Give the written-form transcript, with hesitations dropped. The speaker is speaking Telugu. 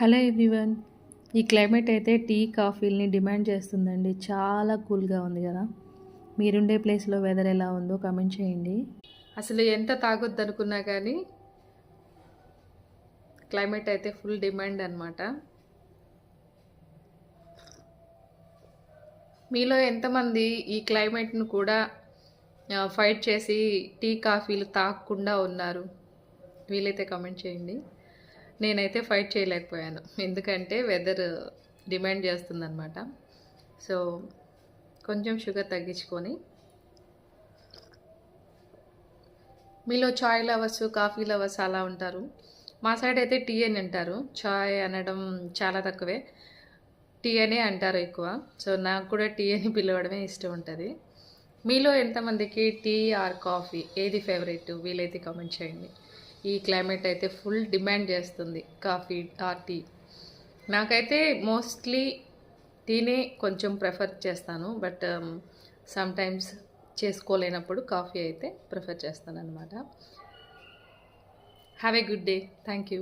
Hello everyone. ఈ క్లైమేట్ అయితే టీ కాఫీలని డిమాండ్ చేస్తుందండి. చాలా కూల్గా ఉంది కదా. మీరుండే ప్లేస్లో వెదర్ ఎలా ఉందో కామెంట్ చేయండి. అసలు ఎంత తాగొద్దు అనుకున్నా కానీ క్లైమేట్ అయితే ఫుల్ డిమాండ్ అనమాట. మీలో ఎంతమంది ఈ క్లైమేట్ను కూడా ఫైట్ చేసి టీ కాఫీలు తాగకుండా ఉన్నారు? వీలైతే కామెంట్ చేయండి. నేనైతే ఫైట్ చేయలేకపోయాను, ఎందుకంటే వెదర్ డిమాండ్ చేస్తుందన్నమాట. సో కొంచెం షుగర్ తగ్గించుకొని, మీలో చాయ్ లవర్స్ కాఫీ లవర్స్ అలా ఉంటారు. మా సైడ్ అయితే టీ అని అంటారు, చాయ్ అనడం చాలా తక్కువే, టీ అనే అంటారు ఎక్కువ. సో నాకు కూడా టీ అని పిలవడమే ఇష్టం ఉంటుంది. మీలో ఎంతమందికి టీ ఆర్ కాఫీ ఏది ఫేవరెట్? వీలైతే కామెంట్ చేయండి. ఈ క్లైమేట్ అయితే ఫుల్ డిమాండ్ చేస్తుంది కాఫీ ఆర్ టీ. నాకైతే మోస్ట్లీ టీనే కొంచెం ప్రిఫర్ చేస్తాను, బట్ సమ్టైమ్స్ చేసుకోలేనప్పుడు కాఫీ అయితే ప్రిఫర్ చేస్తాను అనమాట. Have a good day. Thank you.